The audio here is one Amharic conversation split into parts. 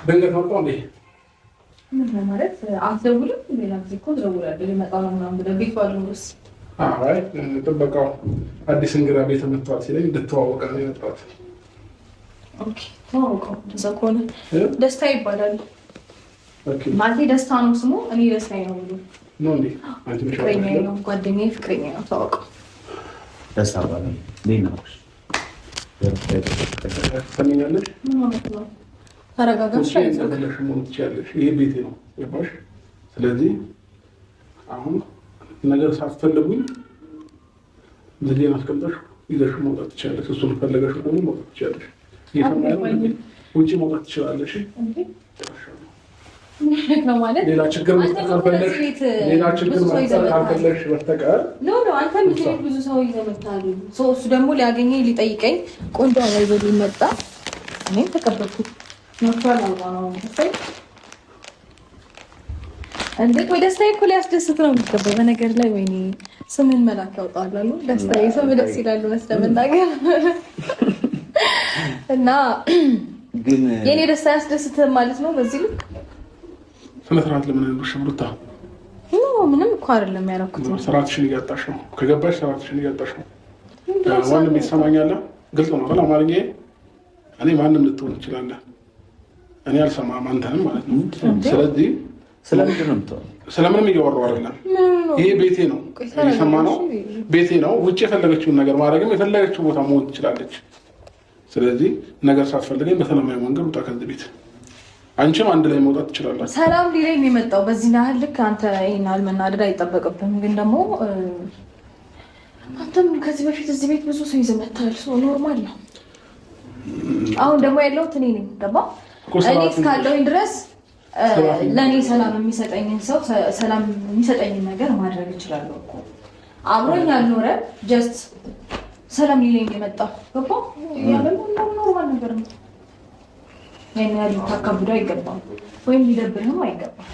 ድንገት መጣሁ እንዴ? ምን ማለት አትደውልም? ሌላ ጊዜ እኮ ትደውላለህ። ሊመጣ ነው ምናምን ብለህ ቤት ባልኖርስ? አይ ጥበቃው አዲስ እንግዳ ቤት መጥቷል ሲለኝ እንድትተዋወቅ ነው የመጣሁት። ኦኬ ተዋወቀው። እንደዛ ከሆነ ደስታ ይባላል። ኦኬ ማለት ደስታ ነው ስሙ። እኔ ደስታዬ ነው ብሎ ነው እንዴ? አንቺ ፍቅረኛዬ ነው፣ ጓደኛዬ፣ ፍቅረኛዬ ነው። ተዋወቀው። ደስታ ባላል ሌናሽ ሰሚኛለሽ? ምን ማለት ነው? ተረጋጋሽ። ይሄ ቤቴ ነው ገባሽ? ስለዚህ አሁን ነገር ሳትፈልጉኝ ልጄን አስቀምጠሽ ይዘሽ መውጣት ትችላለሽ። እሱን ፈለገሽ ደግሞ መውጣት ትችላለሽ። ውጭ መውጣት ትችላለሽ። ሌላ ችግር ካልፈለግሽ በስተቀር አንተ ብዙ ሰው ይዘህ መጥተሃል። እሱ ደግሞ ሊያገኘኝ ሊጠይቀኝ ቆንጆ ይዞ ሊመጣ እኔም ተቀበልኩት። እንዴት ወይ ደስታዬ እኮ ሊያስደስት ነው የሚገባው። በነገር ላይ ወይኔ ስምን መላክ ያውጣላሉ። ደስታዬ ስም ደስ ይላሉ መስለመናገር እና ግን የኔ ደስታ ያስደስት ማለት ነው። በዚህ ልክ ስነስርዓት ለምን አይኖርሽ ብሩታ? ምንም እኮ አይደለም ያደረኩት። ስርዓትሽን እያጣሽ ነው። ከገባሽ ስርዓትሽን እያጣሽ ነው። ማንም ይሰማኛል። ግልጽ ነው አይደል? አማርኛዬ እኔ ማንም ልትሆን ትችላለህ። እኔ አልሰማም አንተንም ማለት ነው። ስለዚህ ስለምንም እያወራሁ አይደለም። ይሄ ቤቴ ነው፣ እየሰማ ነው። ቤቴ ነው። ውጭ የፈለገችውን ነገር ማድረግም የፈለገችው ቦታ መሆን ትችላለች። ስለዚህ ነገር ሳትፈልገኝ በሰላማዊ መንገድ ውጣ ከዚህ ቤት። አንቺም አንድ ላይ መውጣት ትችላለች። ሰላም ሊለኝ ነው የመጣው። በዚህ ያህል ልክ አንተ ይሄን ያህል መናደድ አይጠበቅብህም። ግን ደግሞ አንተም ከዚህ በፊት እዚህ ቤት ብዙ ሰው ይዘህ መጥተሃል። ኖርማል ነው። አሁን ደግሞ ያለሁት እኔ ነኝ። ገባ? እኔ እስካለሁኝ ድረስ ለእኔ ሰላም የሚሰጠኝን ሰው ሰላም የሚሰጠኝን ነገር ማድረግ እችላለሁ እኮ። አብሮኝ ያልኖረ ጀስት ሰላም ሊለኝ የመጣው ገባ? ያለው ኖርማል ነገር ነው። ያን ያህል ልታካብዶ አይገባም፣ ወይም ሊደብርህም አይገባም።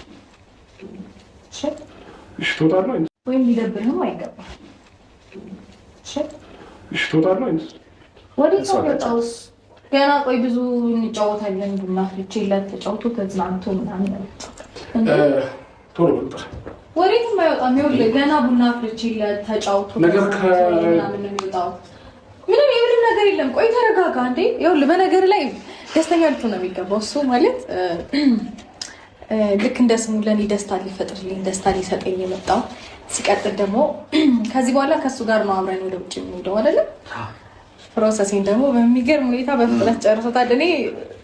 እሺ ትወጣለህ ወይም ሊደብርህም አይገባም። እሺ ትወጣለህ ወዴት ነው የወጣሁት? ገና ቆይ ብዙ እንጫወታለን። ቡና ፍልቼለት ተጫውቶ ተዝናንቶ ምናምን ቶሎ ወጣ። ወዴትም አይወጣም። ይኸውልህ ገና ቡና ፍልቼለት ተጫውቶ ነገር ምናምን ነው የሚወጣው። ምንም የምንም ነገር የለም። ቆይ ተረጋጋ እንዴ። ይኸውልህ በነገር ላይ ደስተኛ ልትሆን ነው የሚገባው። እሱ ማለት ልክ እንደ ስሙ ለእኔ ደስታ ሊፈጥርልኝ ደስታ ሊሰጠኝ የመጣው። ሲቀጥል ደግሞ ከዚህ በኋላ ከእሱ ጋር ነው አብረን ወደ ውጭ የምንሄደው አይደለም? ፕሮሰሴን ደግሞ በሚገርም ሁኔታ በፍጥነት ጨርሶታል። እኔ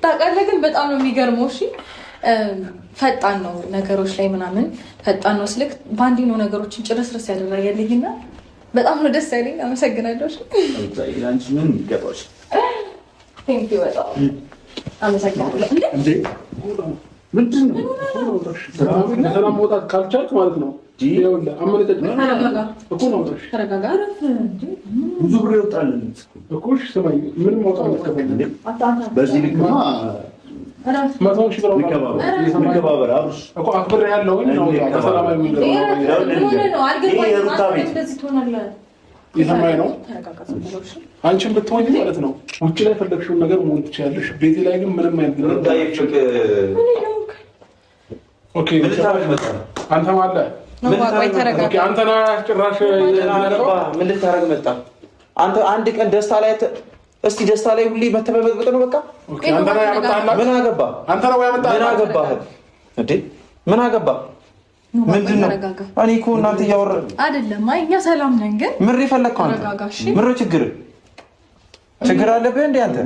ታውቃለህ፣ ግን በጣም ነው የሚገርመው። እሺ ፈጣን ነው ነገሮች ላይ ምናምን ፈጣን ነው ስልክ በአንዴ ነው ነገሮችን ጭርስርስ ያደረገልኝና በጣም ነው ደስ ያለኝ። አመሰግናለሁ። አንቺ ምን ይገባሽ? ቴንክ ዩ በጣም አመሰግናለሁ። እንዴ ምንድን ነው ሰላም መውጣት ካልቻልክ ማለት ነው። ተረጋጋ። ብዙ ብር ይወጣል እኮ ስማኝ፣ ምንም ማውጣት በዚህ ልክ መከባበር እኮ አክብር ያለው ሰላማዊ የሰማይ ነው። አንቺን ብትሆኝ ማለት ነው ውጭ ላይ ፈለግሽውን ነገር መሆን ትችያለሽ። ቤቴ ላይ ግን ምንም አይነት አንተ ማለት አንተና ጭራሽ ምን ልታረግ መጣ? አንተ አንድ ቀን ደስታ ላይ እስቲ ደስታ ላይ ሁሌ መተበበጥ ነው በቃ። ምን አገባ? አንተ ነው ያመጣህ። ምን አገባ እንዴ? ምን አገባ? ምንድን ነው? እኔ እኮ እናንተ እያወራን አይደለም። አይ እኛ ሰላም ነን። ግን ምር ይፈለግከው አንተ ምር ችግር አለብህ እንዴ አንተ?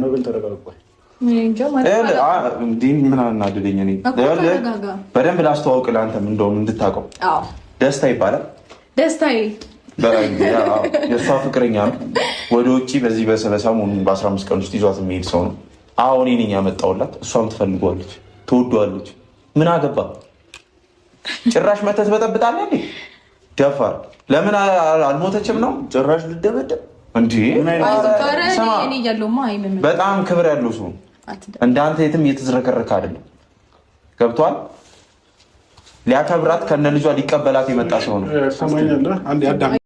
ምን አናደደኝ? እኔ በደንብ ላስተዋውቅ ለአንተም እንደውም እንድታውቀው። ደስታ ይባላል። ደስታዬ የእሷ ፍቅረኛ ነው። ወደ ውጭ በዚህ በሰሞኑን በ15 ቀን ውስጥ ይዟት የሚሄድ ሰው ነው። አሁን እኔ ነኝ ያመጣሁላት። እሷም ትፈልጓለች፣ ትወዷለች። ምን አገባ? ጭራሽ መተት በጠብጣለህ እንዴ? ደፋር ለምን አልሞተችም ነው? ጭራሽ ልደበደብ እንዴ? በጣም ክብር ያለው ሰው እንዳንተ የትም እየተዝረከረከ አይደለም። ገብቷል? ሊያከብራት ከነ ልጇ ሊቀበላት የመጣ ሰው ነው። ሰማኛለህ? አንድ ያዳም